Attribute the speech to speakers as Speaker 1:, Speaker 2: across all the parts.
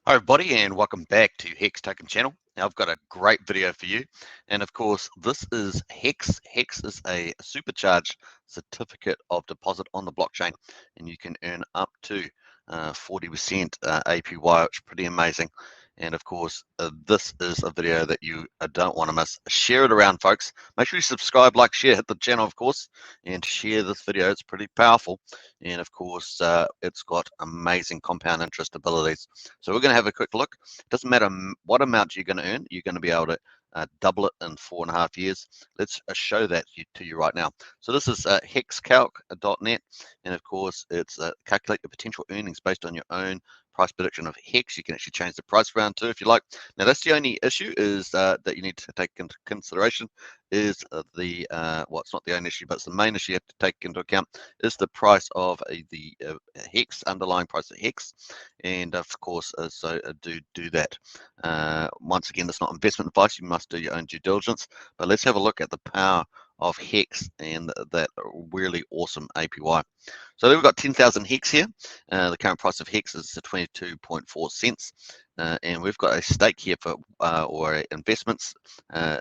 Speaker 1: Hi everybody, and welcome back to HEX Token channel. Now I've got a great video for you, and of course this is HEX. HEX is a supercharged certificate of deposit on the blockchain, and you can earn up to 40% APY, which is pretty amazing. And of course this is a video that you don't want to miss. Share it around, folks. Make sure you subscribe, like, share, hit the channel of course, and share this video. It's pretty powerful, and of course it's got amazing compound interest abilities. So we're going to have a quick look. It doesn't matter what amount you're going to earn, you're going to be able to double it in 4.5 years. Let's show that to you right now. So this is hexcalc.net, and of course it's calculate the potential earnings based on your own price prediction of HEX. You can actually change the price around too if you like. Now that's the only issue is that you need to take into consideration is well, it's not the only issue, but it's the main issue you have to take into account is the price of the HEX, underlying price of HEX, and of course do that. Once again, that's not investment advice. You must do your own due diligence, but let's have a look at the power of HEX and that really awesome APY. So we've got 10,000 HEX here. The current price of HEX is 22.4 cents. And we've got a stake here for, or investments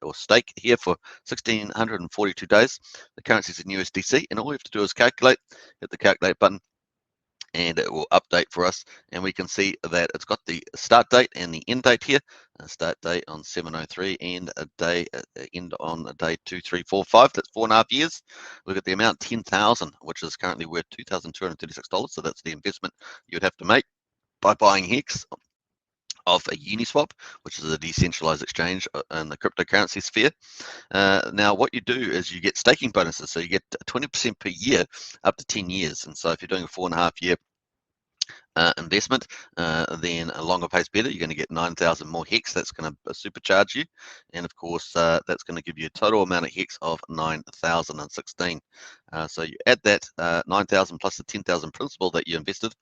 Speaker 1: or stake here for 1,642 days. The currency is in USDC, and all we have to do is calculate, hit the calculate button, and it will update for us, and we can see that it's got the start date and the end date here. Start date on 7:03 and a day end on day 2345. That's 4.5 years. Look at the amount, 10,000, which is currently worth $2,236. So that's the investment you would have to make by buying HEX of a Uniswap, which is a decentralized exchange in the cryptocurrency sphere. Now, what you do is you get staking bonuses. So you get 20% per year up to 10 years. And so if you're doing a 4.5 year investment, then a longer pays better. You're going to get 9,000 more HEX. That's going to supercharge you, and of course that's going to give you a total amount of HEX of 9,016. So you add that 9,000 plus the 10,000 principal that you invested,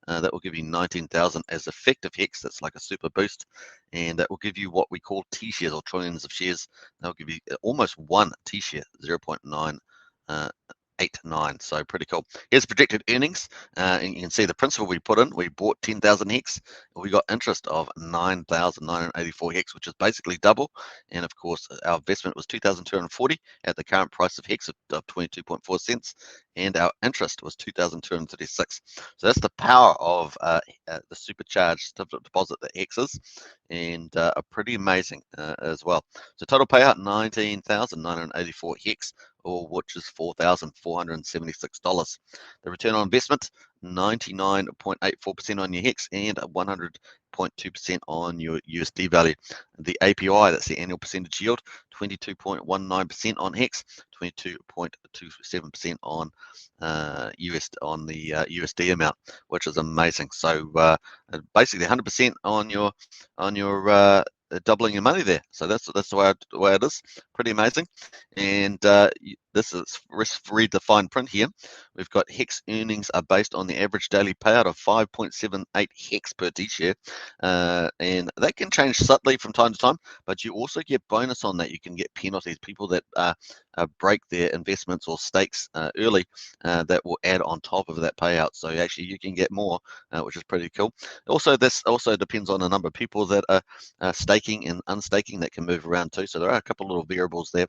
Speaker 1: that will give you 19,000 as effective HEX. That's like a super boost, and that will give you what we call T shares, or trillions of shares. That will give you almost one T share, 0.9 89. So pretty cool. Here's projected earnings, and you can see the principal we put in. We bought 10,000 HEX, and we got interest of 9,984 HEX, which is basically double. And of course, our investment was 2,240 at the current price of HEX of 22.4 cents, and our interest was 2,236. So that's the power of the supercharged certificate deposit that HEX is, and pretty amazing as well. So total payout 19,984 HEX, or which is $4,476. The return on investment 99.84% on your HEX and 100.2% on your USD value. The APY, that's the annual percentage yield, 22.19% on HEX, 22.27% on the USD amount, which is amazing. So basically 100% on your doubling your money there. So that's the way it is. Pretty amazing. And this is read the fine print here. We've got HEX earnings are based on the average daily payout of 5.78 HEX per D share, and that can change subtly from time to time. But you also get bonus on that. You can get penalties. People that break their investments or stakes early, that will add on top of that payout. So actually you can get more, which is pretty cool. Also, this also depends on the number of people that are staking and unstaking. That can move around too. So there are a couple of little variables there.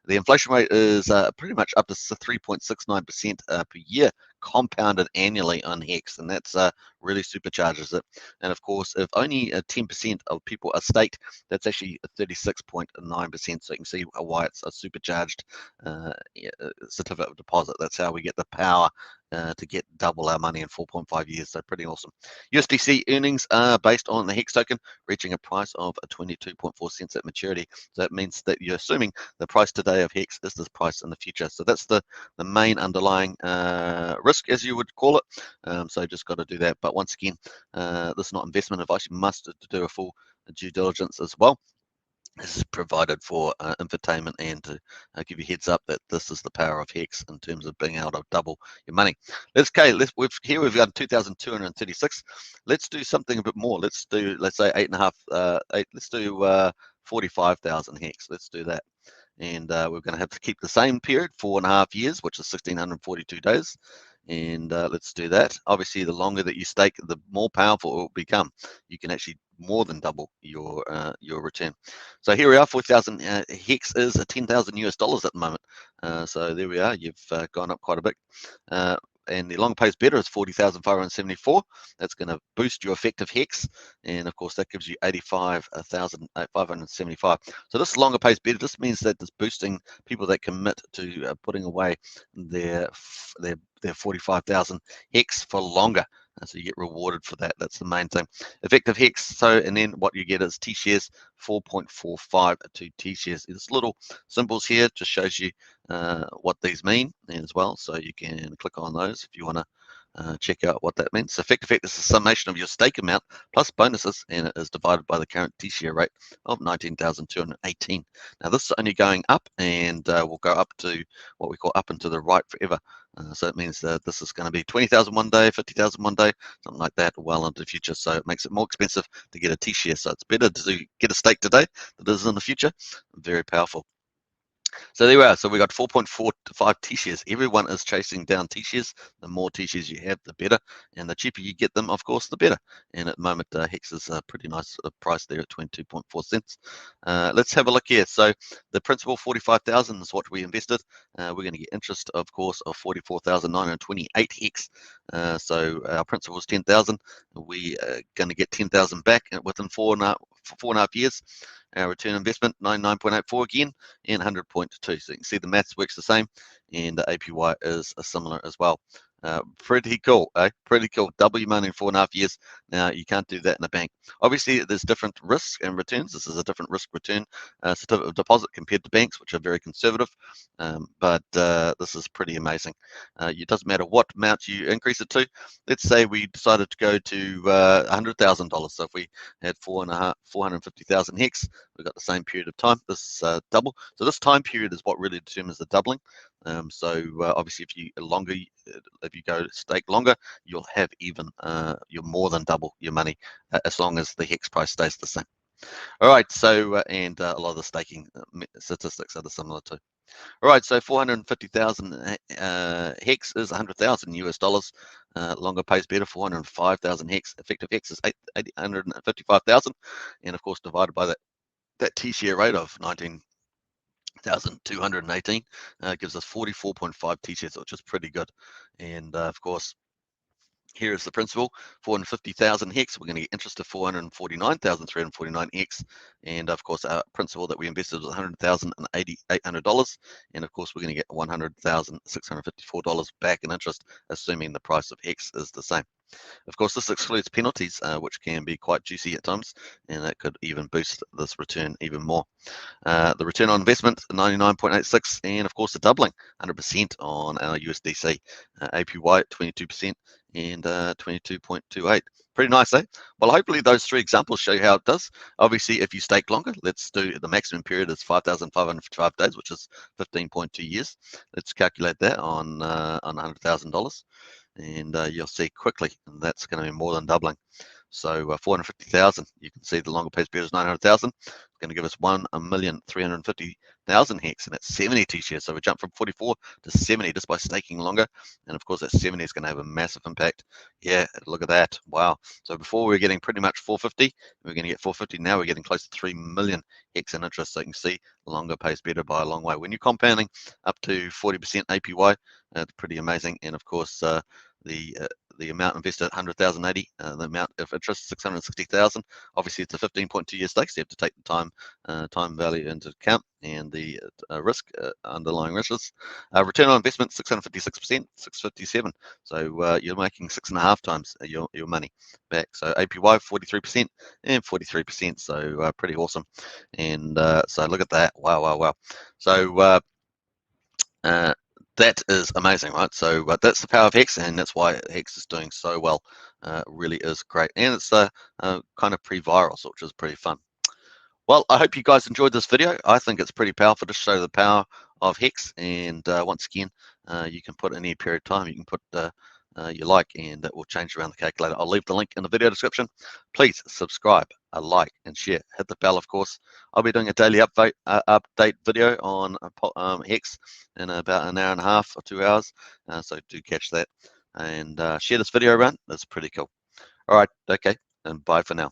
Speaker 1: The inflation rate is pretty much up to 3.69% per year, compounded annually on HEX, and that's really supercharges it. And of course, if only 10% of people are staked, that's actually 36.9%. So you can see why it's a supercharged certificate of deposit. That's how we get the power to get double our money in 4.5 years. So pretty awesome. USDC earnings are based on the HEX token reaching a price of 22.4 cents at maturity. So that means that you're assuming the price today of HEX is this price in the future. So that's the main underlying risk, as you would call it. So just got to do that. But once again, this is not investment advice. You must do a full due diligence as well. This is provided for infotainment and to give you heads up that this is the power of HEX in terms of being able to double your money. We've got 2,236. Let's do something a bit more. Let's say 8.5. Let's do 45,000 HEX. Let's do that. And we're going to have to keep the same period, 4.5 years, which is 1,642 days. And let's do that. Obviously, the longer that you stake, the more powerful it will become. You can actually more than double your return. So here we are, 40,000 HEX is 10,000 US dollars at the moment. So there we are. You've gone up quite a bit. And the long pays better is 40,574. That's going to boost your effective HEX, and of course that gives you 85,575. So this longer pays better. This means that it's boosting people that commit to putting away their 45,000 HEX for longer. So you get rewarded for that. That's the main thing. Effective HEX. So, and then what you get is T shares 4.45 to T shares. There's little symbols here, just shows you what these mean as well. So you can click on those if you want to check out what that means. So effective HEX is a summation of your stake amount plus bonuses, and it is divided by the current T share rate of 19,218. Now this is only going up, and will go up to what we call up and to the right forever. So it means that this is going to be 20,000 one day, 50,000 one day, something like that, well into the future. So it makes it more expensive to get a T share. So it's better to get a stake today than it is in the future. Very powerful. So there we are. So we got 4.45 T shares. Everyone is chasing down T shares. The more T shares you have, the better. And the cheaper you get them, of course, the better. And at the moment, HEX is a pretty nice price there at 22.4 cents. Let's have a look here. So the principal 45,000 is what we invested. We're going to get interest, of course, of 44,928 HEX. So our principal is 10,000. We are going to get 10,000 back within 4.5 years. Our return investment 99.84 again, and 100.2. So you can see the maths works the same, and the APY is similar as well. Pretty cool, eh? Pretty cool. Double your money in 4.5 years. Now you can't do that in a bank. Obviously, there's different risks and returns. This is a different risk return certificate of deposit compared to banks, which are very conservative. But this is pretty amazing. It doesn't matter what amount you increase it to. Let's say we decided to go to $100,000. So if we had 450,000 HEX, we've got the same period of time. This double. So this time period is what really determines the doubling. So obviously, if you go stake longer, you'll have even you'll more than double your money as long as the HEX price stays the same. All right, so and a lot of the staking statistics are similar too. All right, so 450,000 HEX is 100,000 US dollars. Longer pays better, 405,000 HEX. Effective HEX is 855,000, and of course divided by that T share rate of 19,218 gives us 44.5 T shares, which is pretty good. And of course, here is the principal, 450,000 HEX. We're going to get interest of 449,349 HEX. And of course, our principal that we invested was $100,800. And of course, we're going to get $100,654 back in interest, assuming the price of HEX is the same. Of course, this excludes penalties, which can be quite juicy at times, and that could even boost this return even more. The return on investment, 99.86, and of course the doubling, 100% on our USDC. APY at 22% and 22.28. Pretty nice, eh? Well, hopefully those three examples show you how it does. Obviously, if you stake longer, let's do the maximum period is 5,555 days, which is 15.2 years. Let's calculate that on $100,000. And you'll see quickly, and that's going to be more than doubling. So 450,000, you can see the longer pays better is 900,000. It's going to give us 1,350,000 HEX, and that's 70 T shares. So we jump from 44 to 70 just by staking longer. And of course, that 70 is going to have a massive impact. Yeah, look at that. Wow. So before we were getting pretty much 450, we're going to get 450. Now we're getting close to 3 million HEX in interest. So you can see longer pays better by a long way. When you're compounding up to 40% APY, it's pretty amazing. And of course, the amount invested at 100,080, the amount of interest 660,000. Obviously, it's a 15.2-year stake, so you have to take the time value into account and the risk, underlying risks. Return on investment 656%, 657. So you're making 6.5 times your money back. So APY 43% and 43%. So pretty awesome. And so look at that. Wow, wow, wow. So that is amazing, right? So that's the power of HEX, and that's why HEX is doing so well. Really is great, and it's kind of pre-viral, so which is pretty fun. Well, I hope you guys enjoyed this video. I think it's pretty powerful to show the power of HEX, and once again, you can put any period of time. You can put you like, and it will change around the calculator. I'll leave the link in the video description. Please subscribe, like, and share. Hit the bell, of course. I'll be doing a daily update video on HEX in about an hour and a half or 2 hours, so do catch that, and share this video around. That's pretty cool. All right, okay, and bye for now.